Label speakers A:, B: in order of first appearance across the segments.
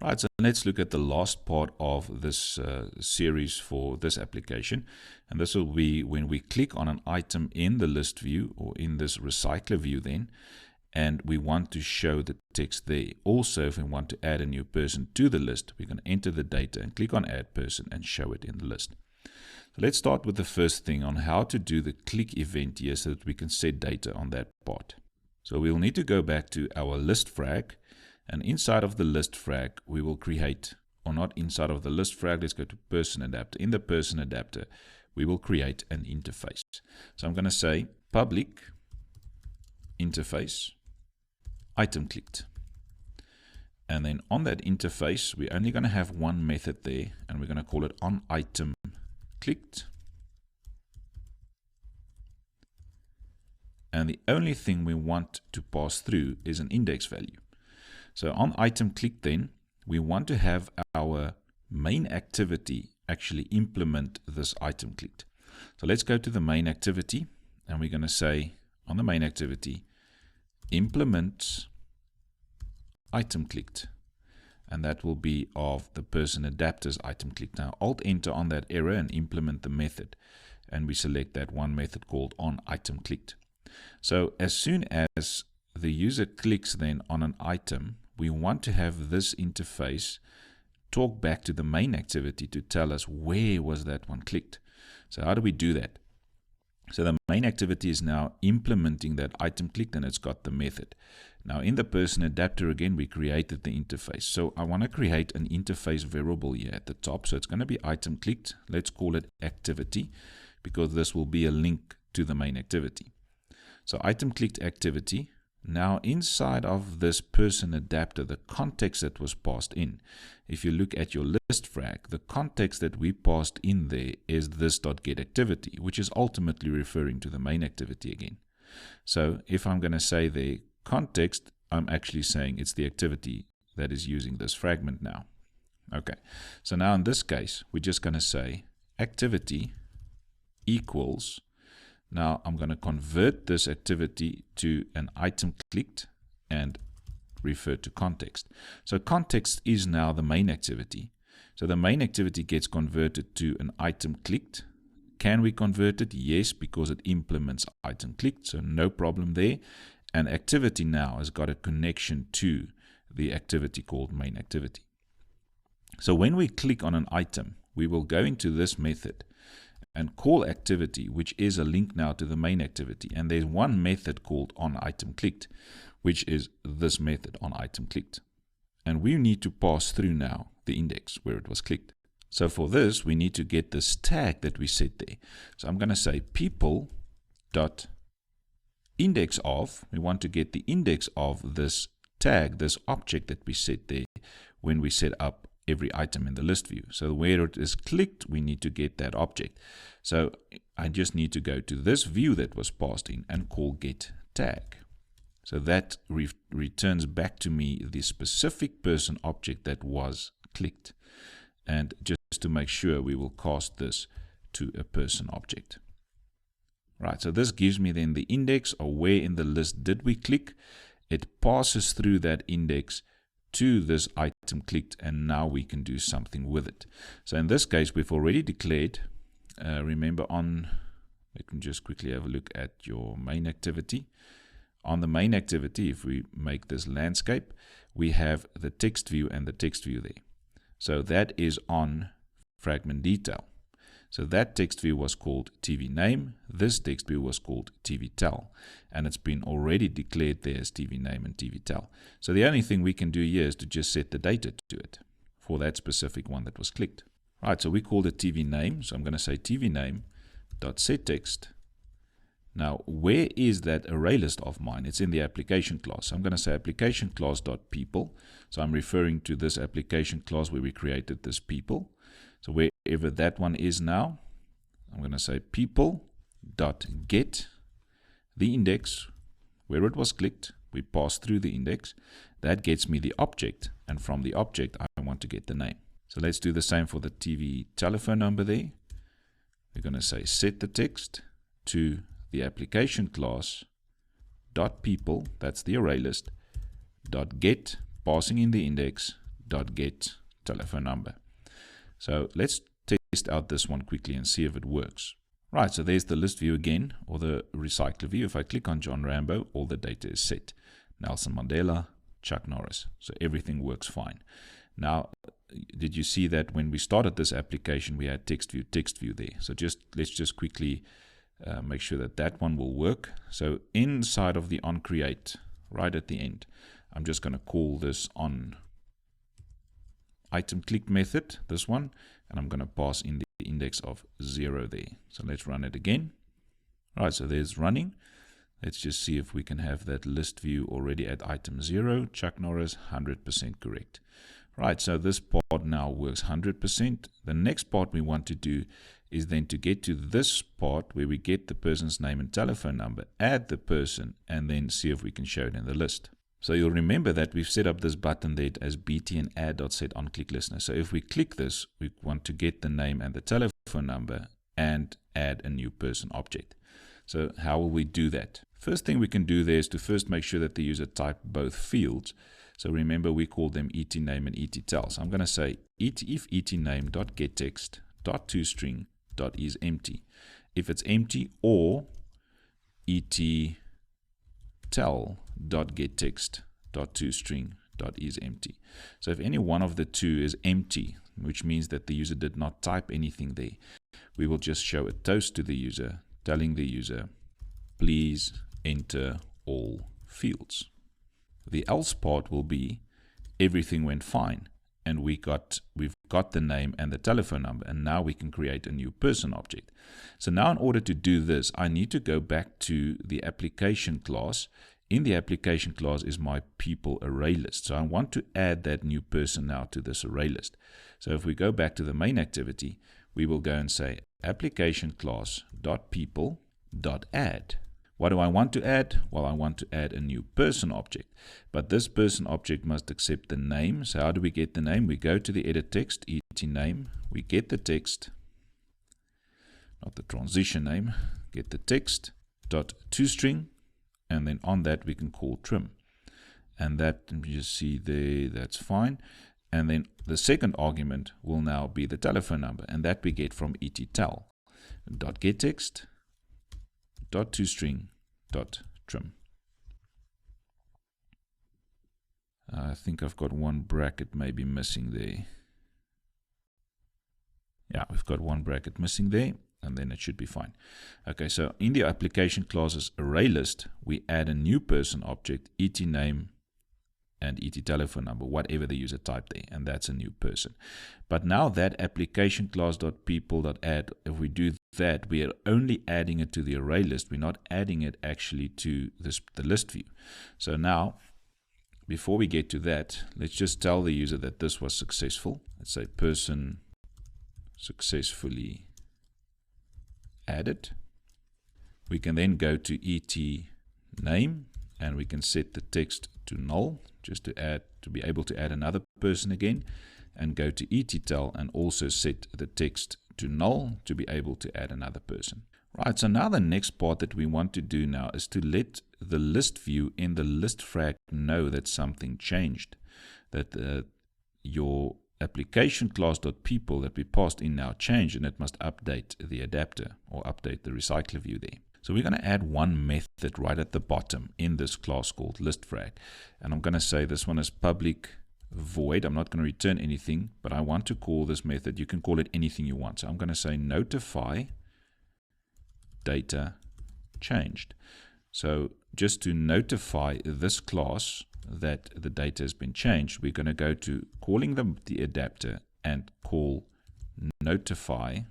A: Right, so let's look at the last part of this series for this application. And this will be when we click on an item in the list view or in this recycler view then, and we want to show the text there. Also, if we want to add a new person to the list, we're going to enter the data and click on add person and show it in the list. So let's start with the first thing on how to do the click event here so that we can set data on that part. So we'll need to go back to our list frag. And inside of the list frag, we will create, or not inside of the list frag, let's go to person adapter. In the person adapter, we will create an interface. So I'm going to say public interface item clicked. And then on that interface, we're only going to have one method there, and we're going to call it on item clicked. And the only thing we want to pass through is an index value. So on item click then, we want to have our main activity actually implement this item clicked. So let's go to the main activity, and we're going to say on the main activity, implement item clicked. And that will be of the person adapter's item clicked. Now Alt enter on that error and implement the method. And we select that one method called on item clicked. So as soon as the user clicks then on an item, we want to have this interface talk back to the main activity to tell us where was that one clicked. So how do we do that? So the main activity is now implementing that item clicked, and it's got the method. Now in the person adapter again, we created the interface. So I want to create an interface variable here at the top. So it's going to be item clicked. Let's call it activity, because this will be a link to the main activity. So item clicked activity. Now inside of this person adapter, the context that was passed in, if you look at your list frag, the context that we passed in there is this.getActivity, which is ultimately referring to the main activity again. So if I'm going to say the context, I'm actually saying it's the activity that is using this fragment now. Okay, so now in this case, we're just going to say activity equals. Now I'm going to convert this activity to an item clicked and refer to context. So context is now the main activity. So the main activity gets converted to an item clicked. Can we convert it? Yes, because it implements item clicked, so no problem there. And activity now has got a connection to the activity called main activity. So when we click on an item, we will go into this method and call activity, which is a link now to the main activity. And there's one method called on item clicked, which is this method on item clicked. And we need to pass through now the index where it was clicked. So for this, we need to get this tag that we set there. So I'm going to say people.index of, we want to get the index of this tag, this object that we set there when we set up every item in the list view. So where it is clicked, we need to get that object. So I just need to go to this view that was passed in and call get tag. So that returns back to me the specific person object that was clicked. And just to make sure, we will cast this to a person object. Right, so this gives me then the index of where in the list did we click. It passes through that index to this item clicked, and now we can do something with it. So in this case, we've already declared, remember on, let me just quickly have a look at your main activity. On the main activity, if we make this landscape, we have the text view and the text view there. So that is on fragment detail. So that text view was called TV name. This text view was called TV tell. And it's been already declared there as TV name and TV tell. So the only thing we can do here is to just set the data to it for that specific one that was clicked. Right, so we called it TV name. So I'm going to say TV name dot set text. Now, where is that array list of mine? It's in the application class. So I'm going to say application class dot people. So I'm referring to this application class where we created this people. So wherever that one is now, I'm going to say people.get the index where it was clicked. We pass through the index. That gets me the object. And from the object, I want to get the name. So let's do the same for the TV telephone number there. We're going to say set the text to the application class dot people, that's the array list, dot get, passing in the index, .get telephone number. So let's test out this one quickly and see if it works. Right, so there's the list view again, or the recycler view. If I click on John Rambo, all the data is set. Nelson Mandela, Chuck Norris. So everything works fine. Now, did you see that when we started this application, we had text view there. So let's just quickly make sure that that one will work. So inside of the onCreate, right at the end, I'm just going to call this on item click method, this one, and I'm going to pass in the index of 0 there. So let's run it again. All right, so there's running. Let's just see if we can have that list view already at item 0. Chuck Norris, 100% correct. Right, so this part now works 100%. The next part we want to do is then to get to this part where we get the person's name and telephone number, add the person, and then see if we can show it in the list. So you'll remember that we've set up this button there as btn add.set on click listener. So if we click this, we want to get the name and the telephone number and add a new person object. So how will we do that? First thing we can do there is to first make sure that the user typed both fields. So remember we call them etName and etTel. So I'm going to say if etName.getText.toString.isEmpty. If it's empty, or etTel.getText.toString.isEmpty. So if any one of the two is empty, which means that the user did not type anything there, we will just show a toast to the user, telling the user, please enter all fields. The else part will be everything went fine, and we've got the name and the telephone number, and now we can create a new person object. So now in order to do this, I need to go back to the application class. In the application class is my people array list. So I want to add that new person now to this array list. So if we go back to the main activity, we will go and say application class.people.add. What do I want to add? Well, I want to add a new person object, but this person object must accept the name. So how do we get the name? We go to the edit text, etName, we get the text, not the transition name, get the text dot toString, and then on that we can call trim, and that you see there, that's fine. And then the second argument will now be the telephone number, and that we get from etTel.getText.toString.trim. I think I've got one bracket maybe missing there. Yeah, we've got one bracket missing there, and then it should be fine. Okay, so in the application classes array list, we add a new person object, etName and etTelephone number, whatever the user typed there, and that's a new person. But now that application class.people.add, if we do that, we are only adding it to the array list. We're not adding it actually to the list view. So now, before we get to that, let's just tell the user that this was successful. Let's say person successfully added. We can then go to etName, and we can set the text to null, just to be able to add another person again, and go to etTel and also set the text to null to be able to add another person. Right, so now the next part that we want to do now is to let the list view in the list frag know that something changed, that your application class.people that we passed in now changed, and it must update the adapter or update the recycler view there. So we're going to add one method right at the bottom in this class called listFrag. And I'm going to say this one is public void. I'm not going to return anything, but I want to call this method. You can call it anything you want. So I'm going to say notify data changed. So just to notify this class that the data has been changed, we're going to go to calling the adapter and call notify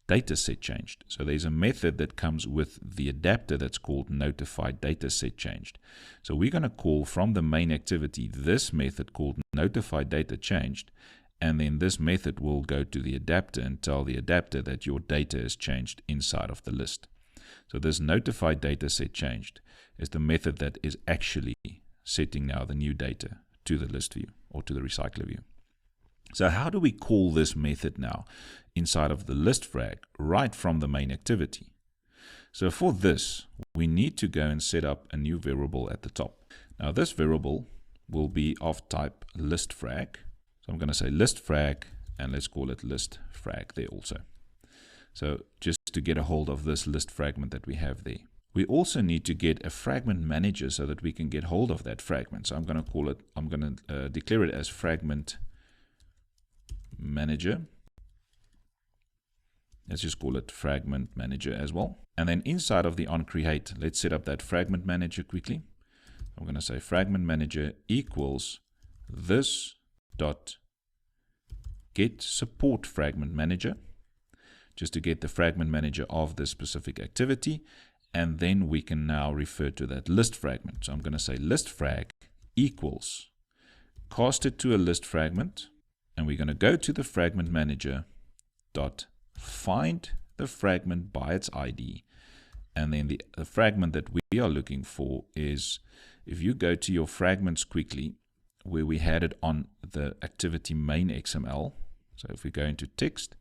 A: dataset changed. So there's a method that comes with the adapter that's called notify dataset changed. So we're going to call from the main activity this method called notify data changed, and then this method will go to the adapter and tell the adapter that your data is changed inside of the list. So this notify dataset changed is the method that is actually setting now the new data to the list view or to the recycler view. So how do we call this method now inside of the list frag right from the main activity? So for this, we need to go and set up a new variable at the top. Now this variable will be of type list frag. So I'm going to say list frag, and let's call it list frag there also. So just to get a hold of this list fragment that we have there. We also need to get a fragment manager so that we can get hold of that fragment. So I'm going to declare it as fragment manager. Let's just call it fragment manager as well. And then inside of the onCreate, let's set up that fragment manager quickly. I'm going to say fragment manager equals this dot get support fragment manager, just to get the fragment manager of this specific activity. And then we can now refer to that list fragment. So I'm going to say list frag equals cast it to a list fragment, and we're going to go to the fragment manager dot find the fragment by its ID. And then the fragment that we are looking for is, if you go to your fragments quickly, where we had it on the activity main XML. So if we go into text,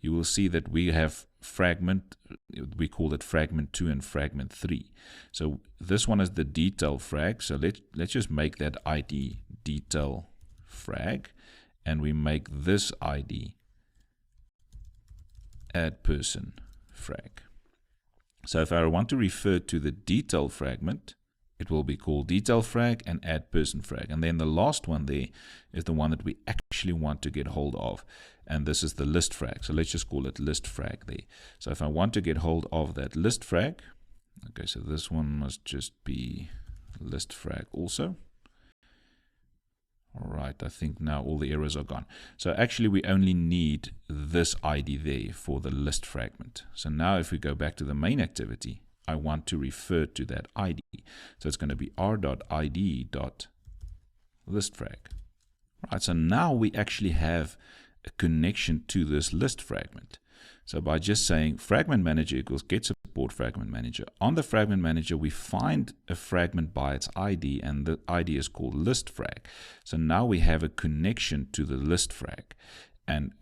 A: you will see that we have fragment, we call it fragment 2 and fragment 3. So this one is the detail frag. So let's just make that ID detail frag, and we make this ID add person frag. So if I want to refer to the detail fragment, it will be called detail frag and add person frag. And then the last one there is the one that we actually want to get hold of. And this is the list frag. So let's just call it list frag there. So if I want to get hold of that list frag, okay, so this one must just be list frag also. All right, I think now all the errors are gone. So actually we only need this ID there for the list fragment. So now if we go back to the main activity, I want to refer to that ID. So it's going to be r.id.listFrag. Right, so now we actually have a connection to this list fragment. So by just saying fragment manager equals get support fragment manager, on the fragment manager we find a fragment by its ID, and the ID is called list frag. So now we have a connection to the list frag, and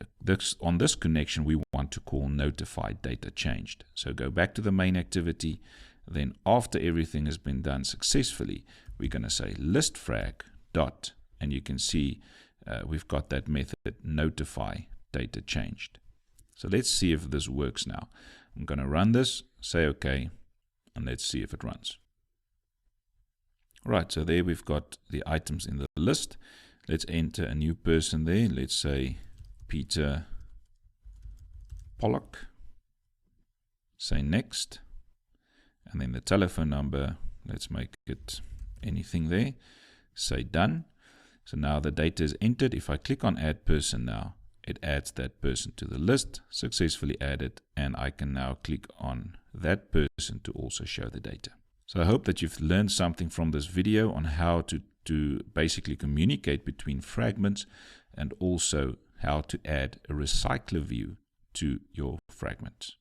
A: on this connection we want to call notify data changed. So go back to the main activity, then after everything has been done successfully, we're going to say list frag dot, and you can see we've got that method notify data changed. So let's see if this works now. I'm going to run this, say OK, and let's see if it runs. Right, so there we've got the items in the list. Let's enter a new person there. Let's say Peter Pollock. Say next. And then the telephone number, let's make it anything there. Say done. So now the data is entered. If I click on add person now, it adds that person to the list, successfully added, and I can now click on that person to also show the data. So I hope that you've learned something from this video on how to basically communicate between fragments, and also how to add a recycler view to your fragments.